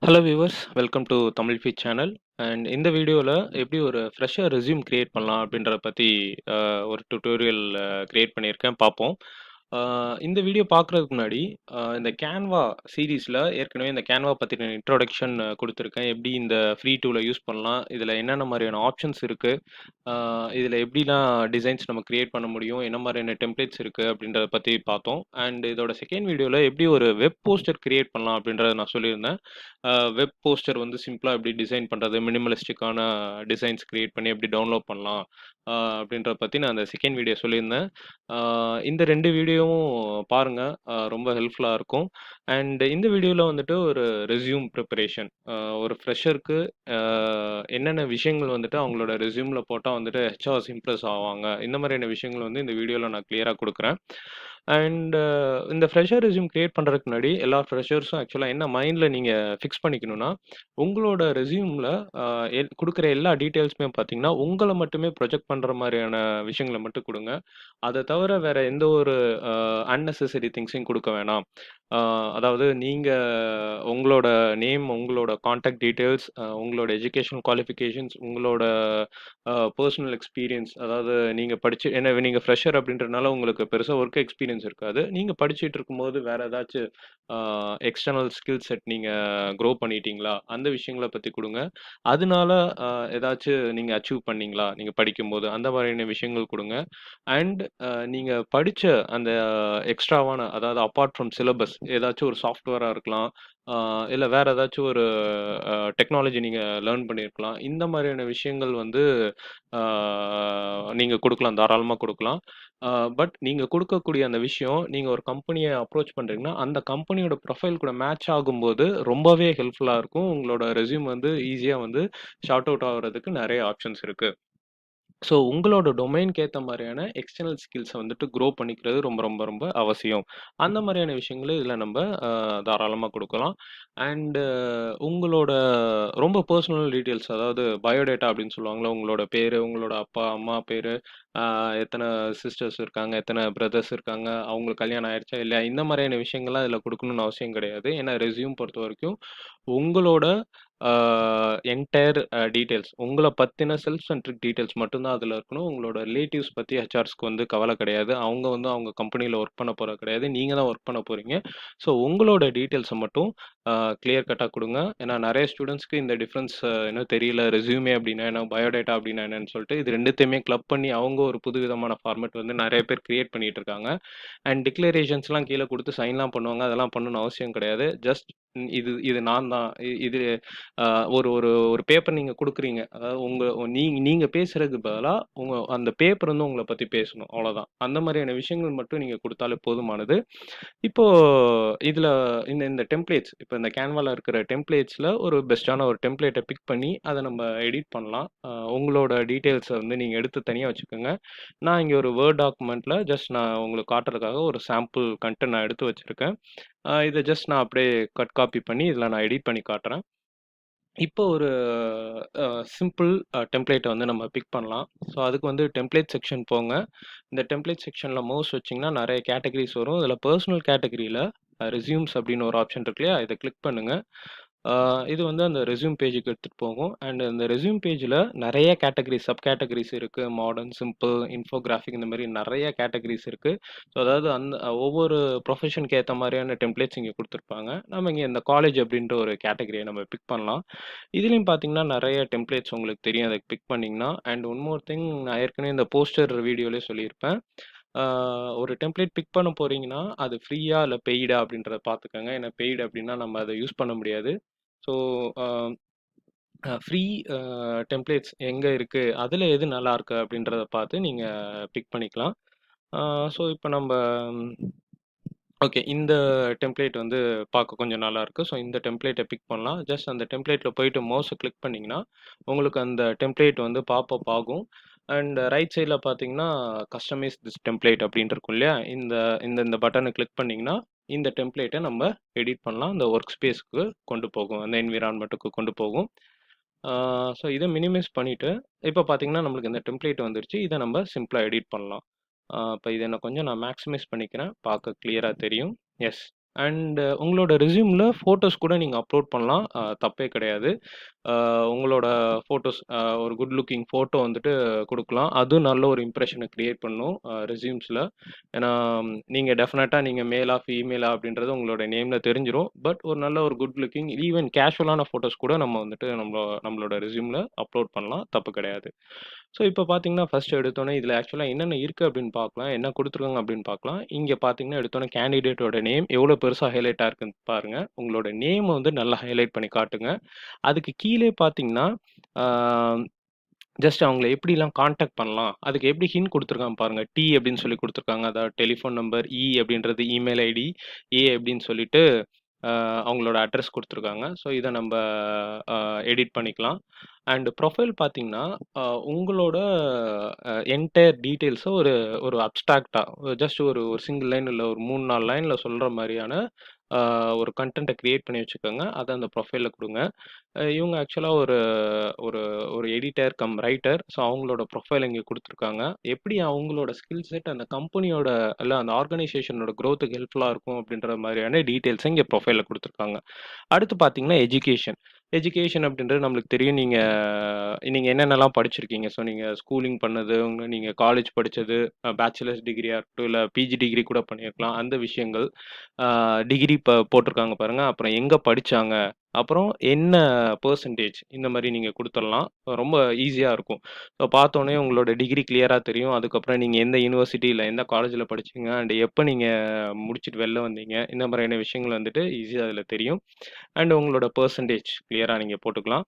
Hello viewers, welcome to Tamil feed channel. And இந்த வீடியோவில் எப்படி ஒரு ஃப்ரெஷ்ஷாக ரெஸ்யூம் கிரியேட் பண்ணலாம் அப்படின்றத பற்றி ஒரு டுட்டோரியல் கிரியேட் பண்ணியிருக்கேன், பார்ப்போம். இந்த வீடியோ பார்க்குறதுக்கு முன்னாடி இந்த கேன்வா சீரீஸில் ஏற்கனவே இந்த கேன்வா பற்றின இன்ட்ரோடக்ஷன் கொடுத்துருக்கேன். எப்படி இந்த ஃப்ரீ டூலை யூஸ் பண்ணலாம், இதில் என்னென்ன மாதிரியான ஆப்ஷன்ஸ் இருக்குது, இதில் எப்படிலாம் டிசைன்ஸ் நம்ம கிரியேட் பண்ண முடியும், என்ன மாதிரியான டெம்ப்ளேட்ஸ் இருக்குது அப்படின்றத பற்றி பார்த்தோம். அண்ட் இதோட செகண்ட் வீடியோவில் எப்படி ஒரு வெப் போஸ்டர் கிரியேட் பண்ணலாம் அப்படின்றத நான் சொல்லியிருந்தேன். வெப் போஸ்டர் வந்து சிம்பிளாக எப்படி டிசைன் பண்ணுறது, மினிமலிஸ்டிக்கான டிசைன்ஸ் கிரியேட் பண்ணி எப்படி டவுன்லோட் பண்ணலாம் அப்படின்றத பற்றி நான் அந்த செகண்ட் வீடியோ சொல்லியிருந்தேன். இந்த 2 வீடியோவும் பாருங்கள், ரொம்ப ஹெல்ப்ஃபுல்லாக இருக்கும். அண்ட் இந்த வீடியோவில் வந்துட்டு ஒரு ரெஸ்யூம் ப்ரிப்பரேஷன், ஒரு ஃப்ரெஷருக்கு என்னென்ன விஷயங்கள் வந்துட்டு அவங்களோட ரெஸ்யூமில் போட்டால் வந்துட்டு ஹெச்ஆர்ஸ் இம்ப்ரெஸ் ஆவாங்க, இந்த மாதிரியான விஷயங்கள் வந்து இந்த வீடியோவில் நான் கிளியராக கொடுக்குறேன். அண்ட் இந்த ஃப்ரெஷர் ரெஸ்யூம் கிரியேட் பண்ணுறதுக்கு முன்னாடி எல்லா ஃப்ரெஷர்ஸும் ஆக்சுவலாக என்ன மைண்டில் நீங்கள் ஃபிக்ஸ் பண்ணிக்கணும்னா, உங்களோட ரெஸ்யூமில் கொடுக்குற எல்லா டீட்டெயில்ஸுமே பார்த்தீங்கன்னா உங்களை மட்டுமே ப்ரொஜெக்ட் பண்ணுற மாதிரியான விஷயங்களை மட்டும் கொடுங்க. அதை தவிர வேற எந்த ஒரு அன்னெசரி திங்ஸையும் கொடுக்க வேணாம். அதாவது நீங்கள் உங்களோட நேம், உங்களோட காண்டாக்ட் டீட்டெயில்ஸ், உங்களோட எஜுகேஷனல் குவாலிஃபிகேஷன்ஸ், உங்களோட பர்சனல் எக்ஸ்பீரியன்ஸ், அதாவது நீங்கள் படிச்சு ஏன்னா நீங்கள் ஃப்ரெஷர் அப்படின்றனால உங்களுக்கு பெருசாக ஒர்க் எக்ஸ்பீரியன்ஸ் இருக்காது. நீங்கள் படிச்சுட்டு இருக்கும்போது வேற ஏதாச்சும் எக்ஸ்டர்னல் ஸ்கில் செட் நீங்கள் க்ரோ பண்ணிட்டீங்களா, அந்த விஷயங்களை பற்றி கொடுங்க. அதனால ஏதாச்சும் நீங்கள் அச்சீவ் பண்ணீங்களா நீங்கள் படிக்கும்போது, அந்த மாதிரியான விஷயங்கள் கொடுங்க. அண்ட் நீங்கள் படித்த அந்த எக்ஸ்ட்ராவான, அதாவது அப்பார்ட் ஃப்ரம் சிலபஸ் ஏதாச்சும் ஒரு சாஃப்ட்வேராக இருக்கலாம், இல்லை வேற ஏதாச்சும் ஒரு டெக்னாலஜி நீங்கள் லேர்ன் பண்ணியிருக்கலாம். இந்த மாதிரியான விஷயங்கள் வந்து நீங்க குடுக்கலாம். தாராளமா குடுக்கலாம். பட் நீங்க குடுக்கக்கூடிய அந்த விஷயம், நீங்க ஒரு கம்பெனிய அப்ரோச் பண்றீங்கன்னா, அந்த கம்பெனியோட ப்ரொஃபைல் கூட மேட்ச் ஆகும்போது ரொம்பவே ஹெல்ப்ஃபுல்லா இருக்கும். உங்களோட ரெஸ்யூம் வந்து ஈஸியா வந்து ஷார்ட் அவுட் ஆகுறதுக்கு நெறைய ஆப்ஷன்ஸ் இருக்கு. ஸோ உங்களோட டொமைன்க்கு ஏத்த மாரியான எக்ஸ்டர்னல் ஸ்கில்ஸ வந்துட்டு க்ரோ பண்ணிக்கிறது ரொம்ப ரொம்ப ரொம்ப அவசியம். அந்த மாரியான விஷயங்கள இதில நம்ப தாராளமா குடுக்கலாம். அண்டு உங்களோட ரொம்ப பெர்சனல் டீட்டெயில்ஸ், அதாவது பயோடேட்டா அப்படின்னு சொல்லுவாங்கல்ல. உங்களோட பேரு, உங்களோட அப்பா, அம்மா பேரு, அ எத்தன சிஸ்டர்ஸ் இருக்காங்க, எத்தன பிரதர்ஸ் இருக்காங்க, அவங்களுக்கு கல்யாணம் ஆயிருச்சா இல்லையா, இந்த மாரியான விஷயங்கள்லாம் இதில குடுக்கணும்னு அவசியம் கிடையாது. ஏன்னா ரெஸ்யூம் பொறுத்தவரைக்கும் உங்களோட ஆ என்டயர் டீட்டெயில்ஸ், உங்கள பத்தின செல்ஃப் சென்ட்ரிக் டீட்டெயில்ஸ் மட்டும் தான் அதில இருக்கணும். உங்களோட ரிலேட்டிவ்ஸ் பத்தி ஹெச்ஆர்ஸ்க்கு வந்து கவல கிடையாது. அவங்க வந்து அவங்க கம்பெனில ஒர்க் பண்ண போறது கிடையாது. நீங்க தான் ஒர்க் பண்ண போறீங்க. ஸோ உங்களோட டீட்டெயில்ஸ மட்டும் கிளியர் கட்டா குடுங்க. ஏன்னா நெறைய ஸ்டூடண்ட்ஸ்க்கு இந்த டிஃபரன்ஸ் இன்னும் தெரியல. ரெஸ்யூமே அப்டின்னா என்ன? பயோடேட்டா அப்டின்னா என்னன்னு சொல்லிட்டு இது 2த்தையுமே கிளப் பண்ணி அவங்க ஒரு புதுவிதமான ஃபார்மேட் வந்து நெறைய பேர் கிரியேட் பண்ணிட்டு இருக்காங்க. அண்ட் டிக்ளரேஷன்ஸ்லாம் கீழ குடுத்து சைன்லாம் பண்ணுவாங்க. அதெல்லாம் பண்ணணும்னு அவசியம் கிடையாது. ஜஸ்ட் இது இது நான் தான். இது அ ஒரு ஒரு ஒரு பேப்பர் நீங்க குடுக்குறீங்க. அதாவது நீங்க பேசுறதுக்கு பதிலா, அந்த பேப்பர் வந்து உங்கள பத்தி பேசணும். அவ்வளோதான். அந்த மாரியான விஷயங்கள் மட்டும் நீங்க குடுத்தாலே போதுமானது. இப்போ இதுல இந்த டெம்ப்ளேட்ஸ், இப்ப இந்த கேன்வால இருக்கிற டெம்ப்ளேட்ஸ்ல ஒரு பெஸ்ட்டான ஒரு டெம்ப்ளேட்ட பிக் பண்ணி, அத நம்ம எடிட் பண்ணலாம். உங்களோட டீட்டெயில்ஸ வந்து நீங்க எடுத்து தனியா வச்சுக்கோங்க. நான் இங்க ஒரு வேர்ட் டாக்குமெண்ட்ல ஜஸ்ட் நான் உங்களுக்கு காட்டுறதுக்காக ஒரு சாம்பிள் கன்டென்ட் நான் எடுத்து வச்சிருக்கேன். இத ஜஸ்ட் நான் அப்படியே கட் காப்பி பண்ணி இதில நான் எடிட் பண்ணி காட்டுறேன். இப்போ ஒரு சிம்பிள் டெம்ப்ளேட்ட வந்து நம்ம பிக் பண்ணலாம். ஸோ அதுக்கு வந்து டெம்ப்ளேட் செக்ஷன் போங்க. இந்த டெம்ப்ளேட் செக்ஷன்ல மவுஸ் வச்சீங்கன்னா நெறைய கேட்டகரிஸ் வரும். இதில பெர்சனல் கேட்டகரியில ரெஸ்யூம்ஸ் அப்படின்னு ஒரு ஆப்ஷன் இருக்கு இல்லையா? இத கிளிக் பண்ணுங்க. அ இது வந்து அந்த ரெஸ்யூம் பேஜுக்கு எடுத்துட்டு போகும். அண்ட் அந்த ரெஸ்யூம் பேஜ்ல நெறைய கேட்டகரிஸ், சப் கேட்டகரிஸ் இருக்கு. மாடர்ன், சிம்பிள், இன்ஃபோகிராஃபிக், இந்த மாரி நெறைய கேட்டகரிஸ் இருக்கு. ஸோ அதாவது அந்த ஒவ்வொரு ப்ரொஃபஷனுக்கு ஏத்த மாரியான டெம்ப்ளேட்ஸ் இங்க குடுத்துருப்பாங்க. நம்ம இங்க இந்த காலேஜ் அப்படின்ற ஒரு கேட்டகரிய நம்ம பிக் பண்ணலாம். இதுலயும் பார்த்தீங்கன்னா, நெறைய டெம்ப்ளேட்ஸ் உங்களுக்கு தெரியும். அத பிக் பண்ணீங்கன்னா, அண்ட் ஒன் மோர் திங், நான் ஏற்கனவே இந்த போஸ்டர் வீடியோலயே சொல்லியிருப்பேன். ஆ ஒரு டெம்ப்ளேட் பிக் பண்ண போறீங்கன்னா, அது ஃப்ரீயா இல்ல பெய்டா அப்படின்றத பார்த்துக்கங்க. ஏன்னா பெய்டு அப்படின்னா நம்ம அத யூஸ் பண்ண முடியாது. ஸோ அ ஃப்ரீ டெம்ப்ளேட்ஸ் எங்க இருக்கு? அதுல எது நல்லாருக்கு அப்படின்றத பார்த்து நீங்க பிக் பண்ணிக்கலாம். ஆ ஸோ இப்ப நம்ப ஓகே. இந்த டெம்ப்ளேட் வந்து பார்க்க கொஞ்சம் நல்லாருக்கு. ஸோ இந்த டெம்ப்ளேட்ட பிக் பண்ணலாம். ஜஸ்ட் அந்த டெம்ப்ளேட்ல போயிட்டு மவுஸ கிளிக் பண்ணீங்கன்னா, உங்களுக்கு அந்த டெம்ப்ளேட் வந்து பாப் அப் ஆகும். அண்ட் ரைட் சைட்ல பார்த்தீங்கன்னா, கஸ்டமைஸ் திஸ் டெம்ப்ளேட் அப்டின்ட்டு இருக்கும் இல்லையா? இந்த இந்த இந்த பட்டன கிளிக் பண்ணீங்கன்னா, இந்த டெம்ப்ளேட்ட நம்ம எடிட் பண்ணலாம். இந்த ஒர்க் ஸ்பேஸ்க்கு கொண்டு போகும். அந்த என்விரான்மென்ட்க்கு கொண்டு போகும். ஆ ஸோ இத மினிமைஸ் பண்ணிட்டு, இப்ப பார்த்தீங்கன்னா, நம்மளுக்கு இந்த டெம்ப்ளேட் வந்துருச்சு. இத நம்ம சிம்பிளா எடிட் பண்ணலாம். இப்ப இத கொஞ்சம் நான் மேக்ஸிமைஸ் பண்ணிக்கிறேன். பார்க்க கிளியரா தெரியும். எஸ். அண்ட் உங்களோட ரெஸ்யூம்ல ஃபோட்டோஸ் கூட நீங்க அப்லோட் பண்ணலாம். தப்பே கிடையாது. உங்களோட ஃபோட்டோஸ் ஒரு குட் லுக்கிங் ஃபோட்டோ வந்துட்டு குடுக்கலாம். அதுவும் நல்ல ஒரு இம்ப்ரஷன கிரியேட் பண்ணும் ரெஸ்யூம்ஸ்ல. ஏன்னா, நீங்க டெஃபினட்டா நீங்க மேலா, ஃபீமேலா அப்படின்றது உங்களோட நேம்ல தெரிஞ்சிரும். பட் ஒரு நல்ல ஒரு குட் லுக்கிங் ஈவன் கேஷுவலான ஃபோட்டோஸ் கூட நம்ம வந்துட்டு நம்மளோட ரெஸ்யூம்ல அப்லோட் பண்ணலாம். தப்பு கிடையாது. ஸோ இப்போ பார்த்தீங்கன்னா, ஃபர்ஸ்ட் எடுத்தோனே இதில ஆக்சுவலா என்னென்ன இருக்கு அப்படின்னு பார்க்கலாம். என்ன குடுத்துருக்காங்க அப்படின்னு பார்க்கலாம். இங்க பார்த்தீங்கன்னா, எடுத்தோனே கேண்டிடேட்டோட நேம் எவ்வளோ பெருசா ஹைலைட் ஆயிருக்குன்னு பாருங்க. உங்களோட நேம வந்து நல்லா ஹைலைட் பண்ணி காட்டுங்க. அதுக்கு கீழயே பார்த்தீங்கன்னா, ஆ ஜஸ்ட் அவங்கள எப்படிலாம் கான்டாக்ட் பண்ணலாம்? அதுக்கு எப்படி ஹிண்ட் குடுத்துருக்காங்க பாருங்க. டி அப்படின்னு சொல்லி குடுத்துருக்காங்க. அதாவது டெலிஃபோன் நம்பர், இ அப்படின்றது இமெயில் ஐடி, ஏ அப்படின்னு சொல்லிட்டு அவங்களோட அட்ரஸ் குடுத்துருக்காங்க. ஸோ இத நம்ப அ எடிட் பண்ணிக்கலாம். அண்ட் ப்ரொஃபைல் பார்த்தீங்கன்னா, அ உங்களோட என்டையர் டீட்டெயில்ஸ ஒரு ஒரு அப்ஸ்ட்ராக்ட்டா ஜஸ்ட் ஒரு ஒரு சிங்கிள் லைன் இல்ல ஒரு 3, 4 லைன்ல சொல்ற மாரியான அ ஒரு கன்டென்ட்ட கிரியேட் பண்ணி வச்சுக்கோங்க. அத அந்த ப்ரொஃபைல்ல குடுங்க. இவங்க ஆக்சுவலா ஒரு ஒரு ஒரு எடிட்டர் கம் ரைட்டர். ஸோ அவங்களோட ப்ரொஃபைல் இங்க குடுத்துருக்காங்க. எப்படி அவங்களோட ஸ்கில் செட் அந்த கம்பெனியோட இல்ல அந்த ஆர்கனைசேஷனோட குரோத்துக்கு ஹெல்ப்ஃபுல்லா இருக்கும் அப்படின்ற மாதிரியான டீட்டெயில்ஸ இங்க ப்ரொஃபைல்ல குடுத்துருக்காங்க. அடுத்து பார்த்தீங்கன்னா, எஜுகேஷன். எஜுகேஷன் அப்படின்றது நம்மளுக்கு தெரியும். நீங்க நீங்க என்னென்னலாம் படிச்சிருக்கீங்க. ஸோ நீங்க ஸ்கூலிங் பண்ணது, நீங்க காலேஜ் படிச்சது, பேச்சுலர்ஸ் டிகிரியா இருக்கட்டும், இல்ல பிஜி டிகிரி கூட பண்ணியிருக்கலாம். அந்த விஷயங்கள். டிகிரி போட்டிருக்காங்க பாருங்க. அப்புறம் எங்க படிச்சாங்க, அப்புறம் என்ன பெர்சன்டேஜ் இந்த மாரி நீங்க குடுத்துறலாம். ரொம்ப ஈஸியா இருக்கும். ஸோ பார்த்தோனே உங்களோட டிகிரி கிளியரா தெரியும். அதுக்கப்புறம் நீங்க எந்த யுனிவர்சிட்டி இல்ல எந்த காலேஜ்ல படிச்சீங்க, அண்ட் எப்ப நீங்க முடிச்சுட்டு வெளில வந்தீங்க, இந்த மாதிரியான விஷயங்கள் வந்துட்டு ஈஸியா அதுல தெரியும். அண்ட் உங்களோட பெர்சன்டேஜ் கிளியரா நீங்க போட்டுக்கலாம்.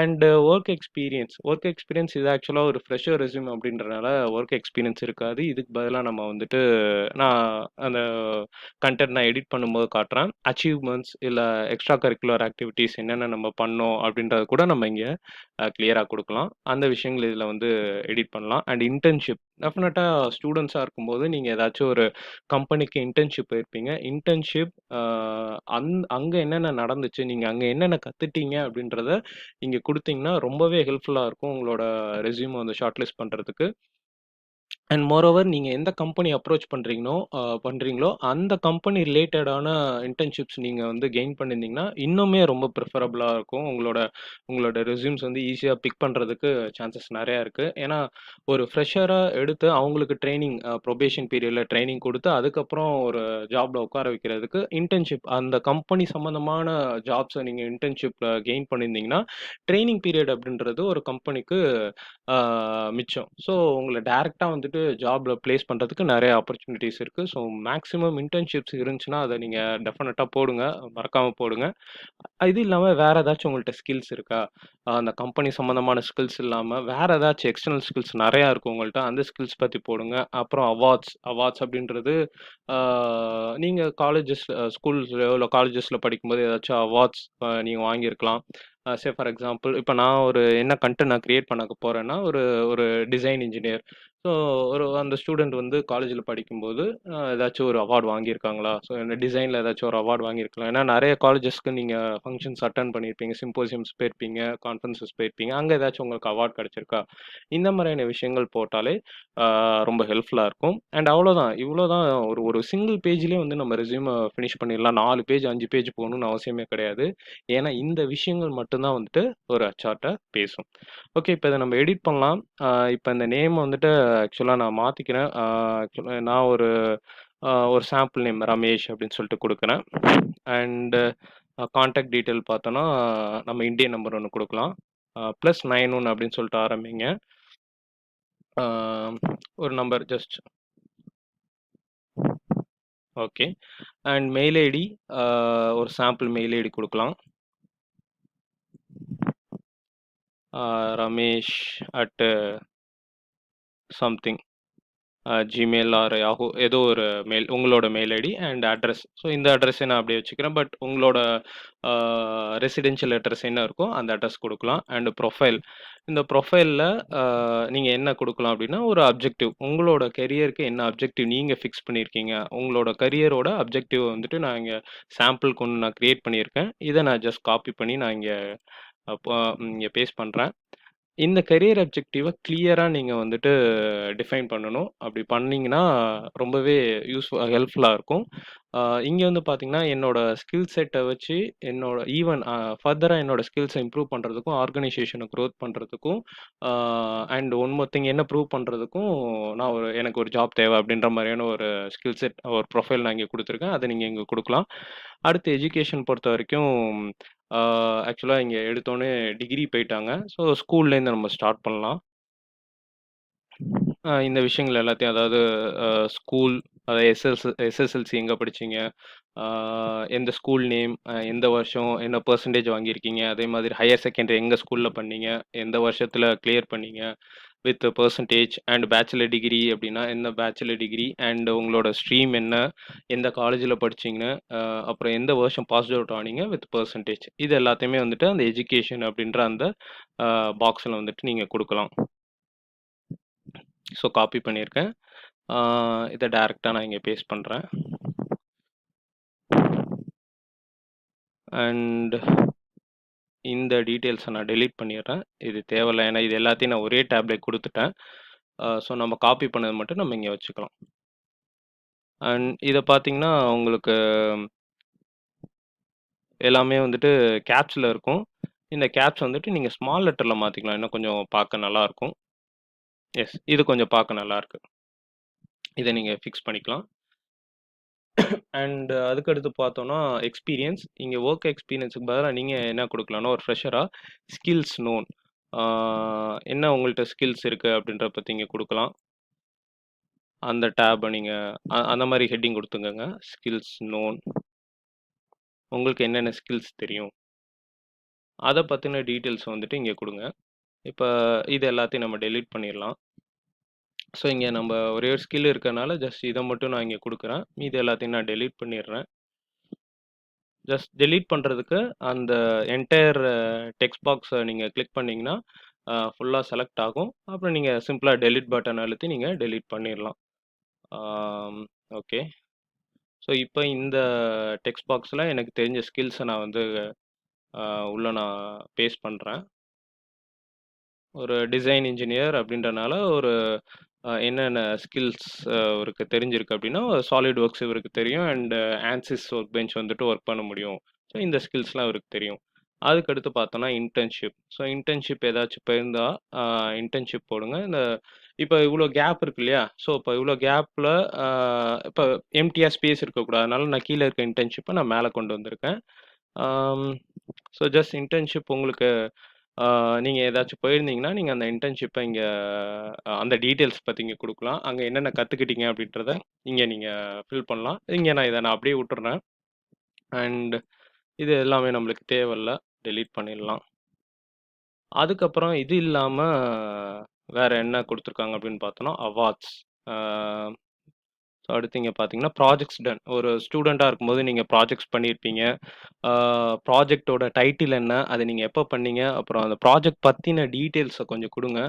அண்ட் ஒர்க் எக்ஸ்பீரியன்ஸ் இது ஆக்சுவலா ஒரு ஃப்ரெஷர் ரெஸ்யூம் அப்படின்றனால ஒர்க் எக்ஸ்பீரியன்ஸ் இருக்காது. இதுக்கு பதிலா நம்ம வந்துட்டு நான் அந்த கன்டென்ட் நான் எடிட் பண்ணும்போது காட்டுறேன். அச்சீவ்மெண்ட்ஸ் இல்ல எக்ஸ்ட்ரா கரிக்குலர் ஆக்டிவிட்டீஸ் என்னென்ன நம்ம பண்ணோம் அப்படின்றத கூட நம்ம இங்க கிளியரா குடுக்கலாம். அந்த விஷயங்கள் இதுல வந்து எடிட் பண்ணலாம். அண்ட் இன்டர்ன்ஷிப் டெஃபினட்டா ஸ்டூடண்ட்ஸா இருக்கும்போது நீங்க ஏதாச்சும் ஒரு கம்பெனிக்கு இன்டர்ன்ஷிப் போயிருப்பீங்க. இன்டர்ன்ஷிப் அங்க என்னென்ன நடந்துச்சு, நீங்க அங்க என்னென்ன கத்துட்டீங்க அப்படின்றத இங்க குடுத்தீங்கன்னா ரொம்பவே ஹெல்ப்ஃபுல்லா இருக்கும். உங்களோட ரெஸ்யூம வந்து ஷார்ட் லிஸ்ட் பண்றதுக்கு. அண்ட் மோரோவர் நீங்க எந்த கம்பெனி அப்ரோச் பண்றீங்களோ, அந்த கம்பெனி ரிலேட்டடான இன்டர்ன்ஷிப்ஸ் நீங்க வந்து கெயின் பண்ணியிருந்தீங்கன்னா, இன்னுமே ரொம்ப ப்ரிஃபரபிளா இருக்கும். உங்களோட உங்களோட ரெஸ்யூம்ஸ் வந்து ஈஸியா பிக் பண்றதுக்கு சான்சஸ் நெறையா இருக்கு. ஏன்னா, ஒரு ஃப்ரெஷரா எடுத்து அவங்களுக்கு ட்ரெய்னிங் புரொபேஷன் பீரியட்ல ட்ரெய்னிங் குடுத்து, அதுக்கப்புறம் ஒரு ஜாப்ல உட்கார வைக்கிறதுக்கு இன்டர்ன்ஷிப் அந்த கம்பெனி சம்மந்தமான ஜாப்ஸ நீங்க இன்டர்ன்ஷிப்ல கெயின் பண்ணியிருந்தீங்கன்னா, ட்ரெய்னிங் பீரியட் அப்படின்றது ஒரு கம்பெனிக்கு ஆ மிச்சம். ஸோ உங்கள டைரக்ட்டா வந்துட்டு ஜாப்ல பிளேஸ் பண்றதுக்கு நெறைய ஆப்பர்ச்சுனிட்டீஸ் இருக்கு. ஸோ மேக்ஸிமம் இன்டர்ன்ஷிப்ஸ் இருந்துச்சுன்னா, அத நீங்க டெஃபினட்டா போடுங்க. மறக்காம போடுங்க. இது இல்லாம வேற ஏதாச்சும் உங்கள்ட்ட ஸ்கில்ஸ் இருக்கா? அந்த கம்பெனி சம்மந்தமான ஸ்கில்ஸ் இல்லாம, வேற ஏதாச்சும் எக்ஸ்டர்னல் ஸ்கில்ஸ் நெறையா இருக்கு உங்கள்ட்ட. அந்த ஸ்கில்ஸ் பத்தி போடுங்க. அப்புறம் அவார்ட்ஸ் அப்படின்றது ஆ நீங்க ஸ்கூல்ஸ்லயோ இல்ல காலேஜஸ்ல படிக்கும்போது ஏதாச்சும் அவார்ட்ஸ் நீங்க வாங்கியிருக்கலாம். ஃபார் எக்ஸாம்பிள் இப்ப நான் ஒரு என்ன கன்டென்ட் நான் கிரியேட் பண்ண போறேன்னா, ஒரு ஒரு டிசைன் இன்ஜினியர். ஸோ அந்த ஸ்டூடண்ட் வந்து காலேஜ்ல படிக்கும்போது ஏதாச்சும் ஒரு அவார்ட் வாங்கியிருக்காங்களா? ஸோ இந்த டிசைன்ல ஏதாச்சும் ஒரு அவார்ட் வாங்கியிருக்கலாம். ஏன்னா நெறைய காலேஜஸ்க்கு நீங்க ஃபங்ஷன்ஸ் அட்டெண்ட் பண்ணியிருப்பீங்க, சிம்போசியம்ஸ் போயிருப்பீங்க, கான்ஃபரன்ஸஸ் போயிருப்பீங்க. அங்க ஏதாச்சும் உங்களுக்கு அவார்ட் கிடைச்சிருக்கா? இந்த மாதிரியான விஷயங்கள் போட்டாலே ஆ ரொம்ப ஹெல்ப்ஃபுல்லா இருக்கும். அண்ட் அவ்வளோதான். இவ்வளோதான் ஒரு ஒரு சிங்கிள் பேஜ்லயே வந்து நம்ம ரெஸ்யூம ஃபினிஷ் பண்ணிடலாம். 4 பேஜ், 5 பேஜ் போகணும்னு அவசியமே கிடையாது. ஏன்னா இந்த விஷயங்கள் மட்டும் தான் வந்துட்டு ஒரு ஹெச்ஆர்ட்ட பேசும். ஓகே, இப்ப இத நம்ம எடிட் பண்ணலாம். இப்ப இந்த நேம் வந்துட்டு ஆக்சுவலா நான் மாத்திக்கிறேன். ஆக்சுவலா நான் ஒரு சாம்பிள் நேம் ரமேஷ் அப்படின்னு சொல்லிட்டு குடுக்குறேன். அண்ட் கான்டாக்ட் டீட்டெயில் பார்த்தோம்னா, நம்ம இந்தியன் நம்பர் ஒண்ணு குடுக்கலாம். +91 அப்படின்னு சொல்லிட்டு ஆரம்பிங்க. ஆ ஒரு number just okay. And mail ID ஒரு சாம்பிள் மெயில் ஐடி குடுக்கலாம். Ramesh at something Gmail or Yahoo ஏதோ ஒரு மெயில் உங்களோட mail ID and address. So இந்த அட்ரஸை நான் அப்படியே வச்சுக்கிறேன். பட் உங்களோட ரெசிடென்ஷியல் அட்ரஸ் என்ன இருக்கோ அந்த அட்ரஸ் குடுக்கலாம். And profile. இந்த ப்ரொஃபைல்ல நீங்க என்ன குடுக்கலாம் அப்படின்னா, ஒரு அப்ஜெக்டிவ். உங்களோட கெரியருக்கு என்ன அப்ஜெக்டிவ் நீங்க ஃபிக்ஸ் பண்ணியிருக்கீங்க. உங்களோட கரியரோட அப்ஜெக்டிவ் வந்துட்டு நான் இங்க சாம்பிளுக்கு ஒண்ணு நான் கிரியேட் பண்ணியிருக்கேன். இத நான் ஜஸ்ட் காப்பி பண்ணி நான் அப்போ இங்க பேஸ்ட் பண்றேன். இந்த கரியர் அப்ஜெக்டிவ கிளியரா நீங்க வந்துட்டு டிஃபைன் பண்ணணும். அப்படி பண்ணீங்கன்னா, ரொம்பவே ஹெல்ப்ஃபுல்லா இருக்கும். இங்க வந்து பார்த்தீங்கன்னா, என்னோட ஸ்கில் செட்ட வச்சு என்னோட ஈவன் ஃபர்தரா என்னோட ஸ்கில்ஸ இம்ப்ரூவ் பண்றதுக்கும், ஆர்கனைசேஷன குரோத் பண்றதுக்கும், ஆ அண்ட் ஒன் மோர் திங் என்ன ப்ரூவ் பண்றதுக்கும், நான் எனக்கு ஒரு ஜாப் தேவை அப்படின்ற மாரியான ஒரு ஸ்கில் செட், ஒரு ப்ரொஃபைல் நான் இங்க குடுத்துருக்கேன். அத நீங்க இங்க குடுக்கலாம். அடுத்து எஜுகேஷன் பொறுத்தவரைக்கும், ஆ ஆக்சுவலா இங்க எடுத்தோனே டிகிரி போயிட்டாங்க. ஸோ ஸ்கூல்லேருந்து நம்ம ஸ்டார்ட் பண்ணலாம். இந்த விஷயங்கள் எல்லாத்தையும் அதாவது ஸ்கூல், அதாவது எஸ்எஸ்எல்சி எங்க படிச்சீங்க? ஆ எந்த ஸ்கூல் நேம், எந்த வருஷம், என்ன பெர்சன்டேஜ் வாங்கியிருக்கீங்க? அதே மாதிரி ஹையர் செகண்டரி எங்க ஸ்கூல்ல பண்ணீங்க? எந்த வருஷத்துல கிளியர் பண்ணீங்க? With percentage and bachelor degree அப்படின்னா, என்ன பேச்சுலர் டிகிரி அண்ட் உங்களோட ஸ்ட்ரீம் என்ன? எந்த காலேஜ்ல படிச்சீங்க? அப்புறம் எந்த வருஷம் பாஸ்ட் அவுட் ஆனீங்க வித் பெர்சன்டேஜ். இது எல்லாத்தையுமே வந்துட்டு அந்த எஜுகேஷன் அப்படின்ற அந்த பாக்ஸ்ல வந்துட்டு நீங்க குடுக்கலாம். ஸோ காப்பி பண்ணியிருக்கேன். ஆ இத டைரக்ட்டா நான் இங்க பேஸ்ட் பண்றேன். அண்ட் இந்த டீட்டெயில்ஸ நான் டெலீட் பண்ணிடுறேன். இது தேவையில்ல. ஏன்னா இது எல்லாத்தையும் நான் ஒரே டேப்ல குடுத்துட்டேன். ஸோ நம்ம காப்பி பண்ணது மட்டும் நம்ம இங்க வச்சுக்கலாம். அண்ட் இத பார்த்தீங்கன்னா, உங்களுக்கு எல்லாமே வந்துட்டு கேப்ஸ்ல இருக்கும். இந்த கேப்ஸ் வந்துட்டு நீங்க ஸ்மால் லெட்டர்ல மாத்திக்கலாம். இன்னும் கொஞ்சம் பார்க்க நல்லாருக்கும். எஸ். இது கொஞ்சம் பார்க்க நல்லாருக்கு. இத நீங்க ஃபிக்ஸ் பண்ணிக்கலாம். அண்ட் அதுக்கடுத்து பார்த்தோம்னா, எக்ஸ்பீரியன்ஸ். இங்க வொர்க் எக்ஸ்பீரியன்ஸ்க்கு பதிலா நீங்க என்ன குடுக்கலாம்னா, ஒரு ஃப்ரெஷரா ஸ்கில்ஸ் நோன். ஆ என்ன உங்கள்ட்ட ஸ்கில்ஸ் இருக்கு அப்படின்றத பத்தி இங்க குடுக்கலாம். அந்த டேப நீங்க அந்த மாரி ஹெட்டிங் குடுத்துக்கங்க. Skills known. உங்களுக்கு என்னென்ன ஸ்கில்ஸ் தெரியும்? அத பத்தின டீட்டெயில்ஸ் வந்துட்டு இங்க குடுங்க. இப்ப இது எல்லாத்தையும் நம்ம டெலீட் பண்ணிறலாம். ஸோ, இங்க நம்ப ஒரே ஒரு ஸ்கில் இருக்கனால ஜஸ்ட் இத மட்டும் நான் இங்க குடுக்குறேன். மீதி எல்லாத்தையும் நான் டெலீட் பண்ணிடுறேன். ஜஸ்ட் டெலீட் பண்றதுக்கு அந்த என்டயர் டெக்ஸ்ட் பாக்ஸ நீங்க கிளிக் பண்ணீங்கன்னா, ஃபுல்லா செலக்ட் ஆகும். அப்புறம் நீங்க சிம்பிளா டெலீட் பட்டன் அழுத்தி நீங்க டெலீட் பண்ணிறலாம். ஆம் ஓகே. ஸோ, இப்ப இந்த டெக்ஸ்ட் பாக்ஸ்ல எனக்கு தெரிஞ்ச ஸ்கில்ஸ நான் வந்து அ உள்ள நான் பேஸ்ட் பண்றேன். ஒரு டிசைன் இன்ஜினியர் அப்படின்றனால ஒரு என்னென்ன ஸ்கில்ஸ் இவருக்கு தெரிஞ்சிருக்கு அப்படின்னா, சாலிட் ஒர்க்ஸ் இவருக்கு தெரியும். அண்ட் ஆன்சிஸ் ஒர்க் பெஞ்ச் வந்துட்டு ஒர்க் பண்ண முடியும். ஸோ இந்த ஸ்கில்ஸ்லாம் இவருக்கு தெரியும். அதுக்கடுத்து பார்த்தோம்னா இன்டர்ன்ஷிப். ஸோ இன்டர்ன்ஷிப் ஏதாச்சும் போயிருந்தா இன்டர்ன்ஷிப் போடுங்க. இப்போ இவ்வளோ கேப் இருக்கு இல்லையா? ஸோ இப்போ இவ்வளோ கேப்ல இப்போ எம்ப்டியா ஸ்பேஸ் இருக்கக்கூடாது. அதனால நான் கீழ இருக்க இன்டர்ன்ஷிப்ப நான் மேல கொண்டு வந்திருக்கேன். ஆம், ஸோ ஜஸ்ட் இன்டர்ன்ஷிப் உங்களுக்கு நீங்க ஏதாச்சும் போயிருந்தீங்கன்னா, நீங்க அந்த இன்டர்ன்ஷிப்ப இங்க அந்த டீட்டெயில்ஸ் பத்தி இங்க குடுக்கலாம். அங்க என்னென்ன கத்துக்கிட்டீங்க அப்படின்றத இங்க நீங்க ஃபில் பண்ணலாம். இங்க நான் இத அப்படியே விட்டுர்றேன். அண்ட் இது எல்லாமே நம்மளுக்கு தேவையில்ல. டெலீட் பண்ணிடலாம். அதுக்கப்புறம் இது இல்லாம வேற என்ன குடுத்துருக்காங்க அப்படின்னு பார்த்தோம்னா, அவார்ட்ஸ். ஆ ஸோ அடுத்து இங்க பார்த்தீங்கன்னா, ப்ராஜெக்ட்ஸ் டன். ஒரு ஸ்டூடெண்ட்டா இருக்கும்போது நீங்க ப்ராஜெக்ட்ஸ் பண்ணியிருப்பீங்க. ப்ராஜெக்ட்டோட டைட்டில் என்ன? அத நீங்க எப்ப பண்ணீங்க? அப்புறம் அந்த ப்ராஜெக்ட் பத்தின டீட்டெயில்ஸ கொஞ்சம் குடுங்க.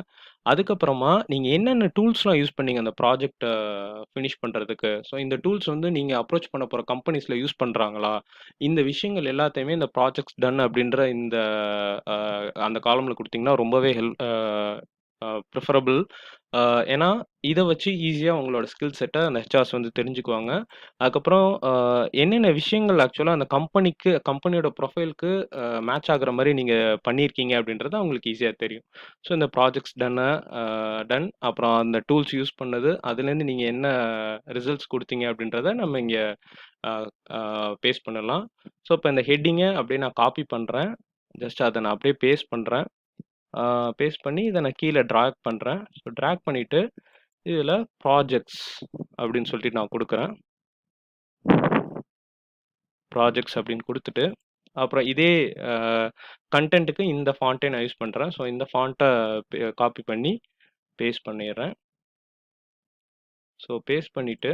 அதுக்கப்புறமா நீங்க என்னென்ன டூல்ஸ்லாம் யூஸ் பண்ணீங்க அந்த ப்ராஜெக்ட்ட ஃபினிஷ் பண்றதுக்கு? ஸோ இந்த டூல்ஸ் வந்து நீங்க அப்ரோச் பண்ண போற கம்பெனிஸ்ல யூஸ் பண்றாங்களா? இந்த விஷயங்கள் எல்லாத்தையுமே இந்த ப்ராஜெக்ட்ஸ் டன் அப்படின்ற இந்த அ அந்த காலம்ல குடுத்தீங்கன்னா ரொம்பவே ப்ரிஃபரபிள். ஏன்னா, இத வச்சு ஈஸியா உங்களோட ஸ்கில் செட்ட அந்த ஹெச்ஆர்ஸ் வந்து தெரிஞ்சுக்குவாங்க. அதுக்கப்புறம் என்னென்ன விஷயங்கள் ஆக்சுவலா அந்த கம்பெனியோட ப்ரொஃபைலுக்கு மேட்ச் ஆகுற மாரி நீங்க பண்ணியிருக்கீங்க அப்படின்றது அவங்களுக்கு ஈஸியா தெரியும். ஸோ இந்த ப்ராஜெக்ட்ஸ் டன் அப்புறம் அந்த டூல்ஸ் யூஸ் பண்ணது, அதுலேருந்து நீங்க என்ன ரிசல்ட்ஸ் குடுத்தீங்க அப்படின்றத நம்ம இங்க அ அ பேஸ்ட் பண்ணலாம். ஸோ இப்ப இந்த ஹெட்டிங்க அப்படியே நான் காப்பி பண்றேன். ஜஸ்ட் அத நான் அப்படியே பேஸ்ட் பண்றேன். பேஸ்ட் பண்ணி இத நான் கீழ டிராக் பண்றேன். ஸோ டிராக் பண்ணிட்டு, இதுல ப்ராஜெக்ட்ஸ் அப்படின்னு சொல்லிட்டு நான் குடுக்குறேன். ப்ராஜெக்ட்ஸ் அப்படின்னு குடுத்துட்டு, அப்புறம் இதே அ கன்டென்ட்க்கு இந்த ஃபாண்ட்டே நான் யூஸ் பண்றேன். ஸோ இந்த ஃபாண்ட்ட காப்பி பண்ணி பேஸ்ட் பண்ணிர்றேன். ஸோ பேஸ்ட் பண்ணிட்டு,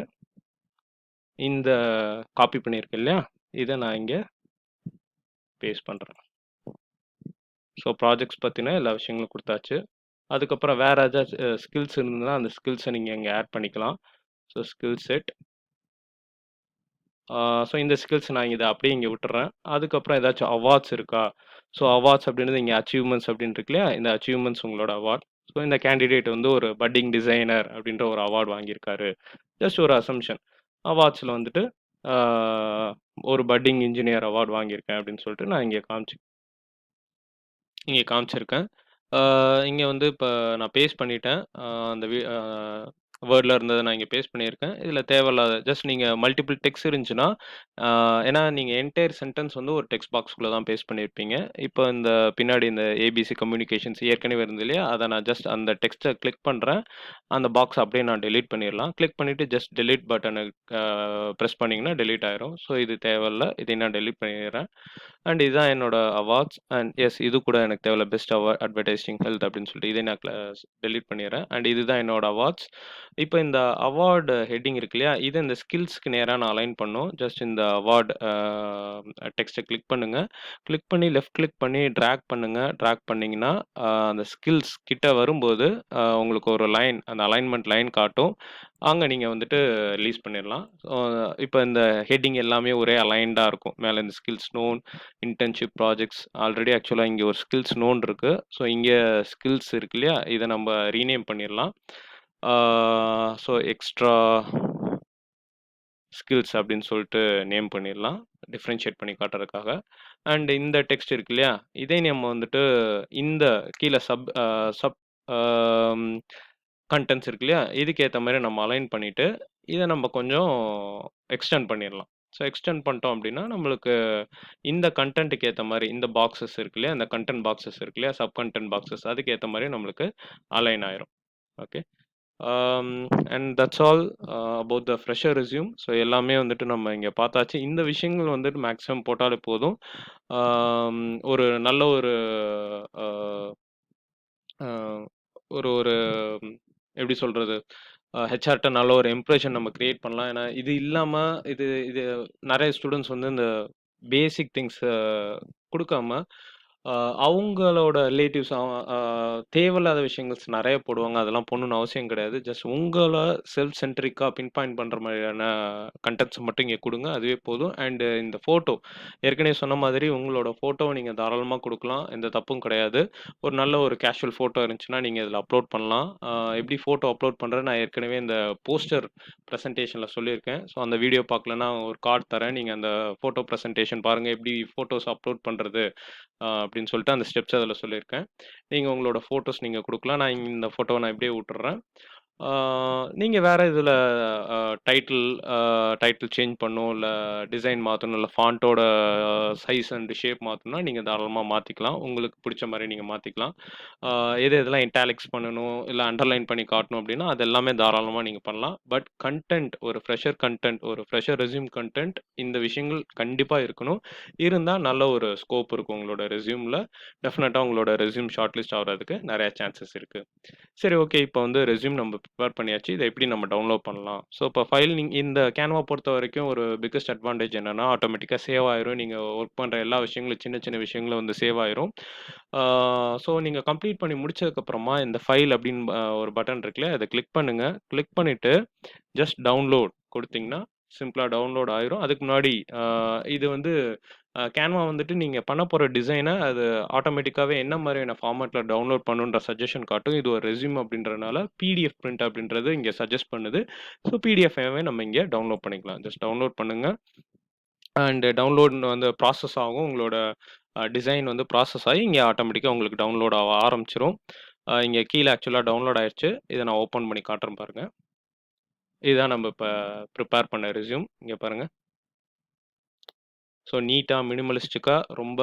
இந்த காப்பி பண்ணியிருக்கேன் இல்லையா? இத நான் இங்க பேஸ்ட் பண்றேன். ஸோ ப்ராஜெக்ட்ஸ் பத்தின எல்லா விஷயங்களும் குடுத்தாச்சு. அதுக்கப்புறம் வேற ஏதாச்சும் ஸ்கில்ஸ் இருந்ததுன்னா, அந்த ஸ்கில்ஸ நீங்க இங்க ஆட் பண்ணிக்கலாம். So skill set. ஸோ இந்த ஸ்கில்ஸ் நான் இத அப்படியே இங்க விட்டுர்றேன். அதுக்கப்புறம் ஏதாச்சும் அவார்ட்ஸ் இருக்கா? ஸோ அவார்ட்ஸ் அப்படின்றது இங்க அச்சீவ்மென்ட்ஸ் அப்படின்னு இருக்கு இல்லையா? இந்த அச்சீவ்மென்ட்ஸ் உங்களோட அவார்ட். ஸோ இந்த கேண்டிடேட் வந்து ஒரு பட்டிங் டிசைனர் அப்படின்ற ஒரு அவார்ட் வாங்கியிருக்காரு. ஜஸ்ட் ஒரு அசம்ப்ஷன். அவார்ட்ஸ்ல வந்துட்டு ஆ ஒரு பட்டிங் இன்ஜினியர் அவார்ட் வாங்கியிருக்கேன் அப்படின்னு சொல்லிட்டு நான் இங்கே காமிச்சிருக்கேன். ஆ இங்க வந்து இப்ப நான் பேஸ்ட் பண்ணிட்டேன். அந்த வேர்ட்ல இருந்தத நான் இங்க பேஸ்ட் பண்ணியிருக்கேன். இதுல தேவையில்லாத ஜஸ்ட் நீங்க மல்டிபிள் டெக்ஸ்ட் இருந்துச்சுன்னா, ஆ ஏன்னா நீங்க என்டையர் சென்டென்ஸ் வந்து ஒரு டெக்ஸ்ட் பாக்ஸ்க்குள்ள தான் பேஸ்ட் பண்ணியிருப்பீங்க. இப்ப இந்த பின்னாடி இந்த ஏபிசி கம்யூனிகேஷன்ஸ் ஏற்கனவே இருந்தது இல்லையா? அத நான் ஜஸ்ட் அந்த டெக்ஸ்ட்ட கிளிக் பண்றேன். அந்த பாக்ஸ் அப்படியே நான் டெலீட் பண்ணிறலாம். கிளிக் பண்ணிட்டு ஜஸ்ட் டெலீட் பட்டன அ பிரஸ் பண்ணீங்கன்னா டெலீட் ஆயிரும். ஸோ இது தேவையில்ல. இதை நான் டெலீட் பண்ணிடுறேன். அண்ட் இதுதான் என்னோட அவார்ட்ஸ். அண்ட் எஸ் இது கூட எனக்கு தேவையில்ல. பெஸ்ட் அட்வர்டைசிங் ஹெல்த் அப்படின்னு சொல்லிட்டு இதை நான் டெலீட் பண்ணிடுறேன். அண்ட் இதுதான் என்னோட அவார்ட்ஸ். இப்போ இந்த அவார்டு ஹெட்டிங் இருக்கு இல்லையா? இத இந்த ஸ்கில்ஸ்க்கு நேரா நான் அலைன் பண்ணணும். ஜஸ்ட் இந்த அவார்ட் டெக்ஸ்ட்ட கிளிக் பண்ணுங்க. கிளிக் பண்ணி லெஃப்ட் கிளிக் பண்ணி டிராக் பண்ணுங்க. டிராக் பண்ணீங்கன்னா, அந்த ஸ்கில்ஸ் கிட்ட வரும்போது, உங்களுக்கு ஒரு லைன் அந்த அலைன்மென்ட் லைன் காட்டும். அங்க நீங்க வந்துட்டு ரிலீஸ் பண்ணிடலாம். இப்ப இந்த ஹெட்டிங் எல்லாமே ஒரே அலைன்டா இருக்கும். மேல இந்த skills known, internship projects already ஆக்சுவலா இங்க ஒரு ஸ்கில்ஸ் நோன் இருக்கு. ஸோ இங்க ஸ்கில்ஸ் இருக்கு இல்லையா? இத நம்ம ரீநேம் பண்ணிறலாம். ஆ ஸோ எக்ஸ்ட்ரா ஸ்கில்ஸ் அப்படின்னு சொல்லிட்டு நேம் பண்ணிடலாம். டிஃபரன்ஷியேட் பண்ணி காட்டுறதுக்காக. அண்ட் இந்த டெக்ஸ்ட் இருக்கு இல்லையா? இதே நம்ம வந்துட்டு இந்த கீழ சப் ஆம் கன்டென்ட்ஸ் இருக்கு இல்லையா? இதுக்கு ஏத்த மாரி நம்ம அலைன் பண்ணிட்டு, இத நம்ம கொஞ்சம் எக்ஸ்டெண்ட் பண்ணிறலாம். ஸோ எக்ஸ்டெண்ட் பண்ணிட்டோம் அப்படின்னா, நம்மளுக்கு இந்த கன்டென்ட்க்கு ஏத்த மாரி இந்த பாக்ஸஸ் இருக்கு இல்லையா? இந்த கன்டென்ட் பாக்ஸஸ் இருக்கு இல்லையா? சப் கன்டென்ட் பாக்ஸஸ் அதுக்கு ஏத்த மாரி நம்மளுக்கு அலைன் ஆயிரும். ஓகே. ஆம் and that's all about the fresher resume. So எல்லாமே வந்துட்டு நம்ம இங்க பார்த்தாச்சு. இந்த விஷயங்கள் வந்துட்டு மேக்ஸிமம் போட்டாலே போதும். ஆம் ஒரு நல்ல ஒரு அ அ ஒரு ஒரு எப்படி சொல்றது? ஹெச்ஆர்ட்ட நல்ல ஒரு இம்ப்ரஷன் நம்ம கிரியேட் பண்ணலாம். ஏன்னா, இது இல்லாம இது இது நெறைய ஸ்டூடண்ட்ஸ் வந்து இந்த பேசிக் திங்ஸ் குடுக்காம, அ அவங்களோட ரிலேட்டிவ்ஸ் தேவையில்லாத விஷயங்கள்ஸ் நெறைய போடுவாங்க. அதெல்லாம் போடணும்னு அவசியம் கிடையாது. ஜஸ்ட் உங்கள செல்ஃப் சென்ட்ரிக்கா பின் பாயிண்ட் பண்ற மாதிரியான கன்டென்ட்ஸ் மட்டும் இங்க குடுங்க. அதுவே போதும். அண்ட் இந்த ஃபோட்டோ ஏற்கனவே சொன்ன மாதிரி உங்களோட ஃபோட்டோவ நீங்க தாராளமா குடுக்கலாம். எந்த தப்பும் கிடையாது. ஒரு நல்ல ஒரு கேஷுவல் ஃபோட்டோ இருந்துச்சுன்னா, நீங்க இதில அப்லோட் பண்ணலாம். எப்படி ஃபோட்டோ அப்லோட் பண்றேன்னு நான் ஏற்கனவே இந்த போஸ்டர் பிரசன்டேஷன்ல சொல்லியிருக்கேன். ஸோ அந்த வீடியோ பார்க்கலன்னா ஒரு கார்ட் தரேன். நீங்க அந்த ஃபோட்டோ பிரசன்டேஷன் பாருங்க. எப்படி ஃபோட்டோஸ் அப்லோட் பண்றது அப்படின்னு சொல்லிட்டு அந்த ஸ்டெப்ஸ் அதில சொல்லியிருக்கேன். நீங்க உங்களோட ஃபோட்டோஸ் நீங்க குடுக்கலாம். நான் இந்த ஃபோட்டோவ நான் இப்படியே விட்டுர்றேன். ஆ நீங்க வேற இதில அ டைட்டில் டைட்டில் சேஞ்ச் பண்ணணும், இல்ல டிசைன் மாத்தணும், இல்ல ஃபாண்ட்டோட சைஸ் அண்ட் ஷேப் மாத்தணும்னா, நீங்க தாராளமா மாத்திக்கலாம். உங்களுக்கு பிடிச்ச மாரி நீங்க மாத்திக்கலாம். ஆ எதெல்லாம் இட்டாலிக்ஸ் பண்ணணும், இல்ல அண்டர்லைன் பண்ணி காட்டணும் அப்படின்னா, அது எல்லாமே தாராளமா நீங்க பண்ணலாம். பட் ஒரு ஃப்ரெஷர் ரெஸ்யூம் கன்டென்ட் இந்த விஷயங்கள் கண்டிப்பா இருக்கணும். இருந்தா நல்ல ஒரு ஸ்கோப் இருக்கும் உங்களோட ரெஸ்யூம்ல. டெஃபினட்டா உங்களோட ரெஸ்யூம் ஷார்ட் லிஸ்ட் ஆகுறதுக்கு நெறைய சான்சஸ் இருக்கு. சரி ஓகே. இப்போ வந்து ரெஸ்யூம் நம்ம ப்ரிப்பேர் பண்ணியாச்சு. இத எப்படி நம்ம டவுன்லோட் பண்ணலாம்? ஸோ இப்போ ஃபைல் இந்த கேன்வா பொறுத்தவரைக்கும் ஒரு பிக்கஸ்ட் அட்வான்டேஜ் என்னன்னா, ஆட்டோமேட்டிக்கா சேவ் ஆயிரும். நீங்க ஒர்க் பண்ற எல்லா விஷயங்களும் சின்ன சின்ன விஷயங்களும் வந்து சேவ் ஆயிரும். ஆ ஸோ நீங்க கம்ப்ளீட் பண்ணி முடிச்சதுக்கப்புறமா இந்த ஃபைல் அப்படின்னு ஒரு பட்டன் இருக்குல்ல, அத கிளிக் பண்ணுங்க. கிளிக் பண்ணிட்டு ஜஸ்ட் டவுன்லோட் குடுத்தீங்கன்னா, சிம்பிளா டவுன்லோட் ஆயிரும். அதுக்கு முன்னாடி இது வந்து கேன்வா வந்துட்டு நீங்க பண்ண போற டிசைன அது ஆட்டோமேட்டிக்காவே என்ன மாதிரியான ஃபார்மேட்ல டவுன்லோட் பண்ணணுன்ற சஜஷன் காட்டும். இது ஒரு ரெஸ்யூம் அப்படின்றனால பிடிஎஃப் பிரிண்ட் அப்படின்றது இங்க சஜெஸ்ட் பண்ணுது. ஸோ பிடிஎஃப்பாவே நம்ம இங்க டவுன்லோட் பண்ணிக்கலாம். ஜஸ்ட் டவுன்லோட் பண்ணுங்க. அண்ட் டவுன்லோட் வந்து ப்ராசஸ் ஆகும். உங்களோட டிசைன் வந்து ப்ராசஸ் ஆகி இங்க ஆட்டோமேட்டிக்கா உங்களுக்கு டவுன்லோட் ஆக ஆரம்பிச்சுரும். இங்க கீழ ஆக்சுவலா டவுன்லோட் ஆயிருச்சு. இத நான் ஓப்பன் பண்ணி காட்டுறேன் பாருங்க. இதுதான் நம்ம இப்ப ப்ரிப்பேர் பண்ண ரெஸ்யூம். இங்க பாருங்க. ஸோ நீட்டா, மினிமலிஸ்டிக்கா ரொம்ப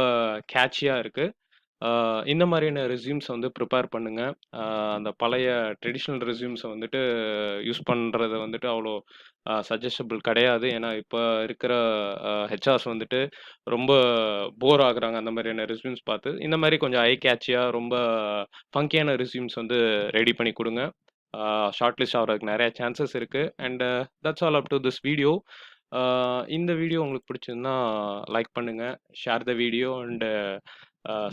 கேட்சியா இருக்கு. இந்த மாதிரியான ரெஸ்யூம்ஸ் வந்து ப்ரிப்பேர் பண்ணுங்க. அ அந்த பழைய ட்ரெடிஷனல் ரெஸ்யூம்ஸ வந்துட்டு யூஸ் பண்றது வந்துட்டு அவ்வளோ சஜஸ்டபிள் கிடையாது. ஏன்னா, இப்ப இருக்கிற ஹெச்ஆர்ஸ் வந்துட்டு ரொம்ப போர் ஆகுறாங்க அந்த மாதிரியான ரெஸ்யூம்ஸ் பார்த்து. இந்த மாரி கொஞ்சம் ஐ கேட்சியா ரொம்ப ஃபங்கியான ரெஸ்யூம்ஸ் வந்து ரெடி பண்ணி குடுங்க. ஷார்ட் லிஸ்ட் ஆகுறதுக்கு நெறைய சான்சஸ் இருக்கு. And that's all up to this video. இந்த வீடியோ உங்களுக்கு பிடிச்சிருந்தா லைக் பண்ணுங்க, share the video and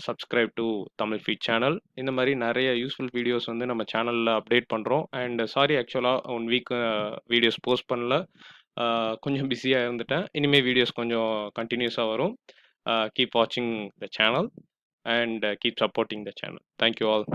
subscribe to Tamil feed channel. இந்த மாரி நெறைய யூஸ்ஃபுல் வீடியோஸ் வந்து நம்ம சேனல்ல அப்டேட் பண்றோம். அண்ட் சாரி ஆக்சுவலா 1 வீக் வீடியோஸ் போஸ்ட் பண்ணல. கொஞ்சம் பிஸியா இருந்துட்டேன். இனிமே வீடியோஸ் கொஞ்சம் கன்டினியூஸா வரும். கீப் வாட்சிங் the channel and keep supporting the channel. Thank you all.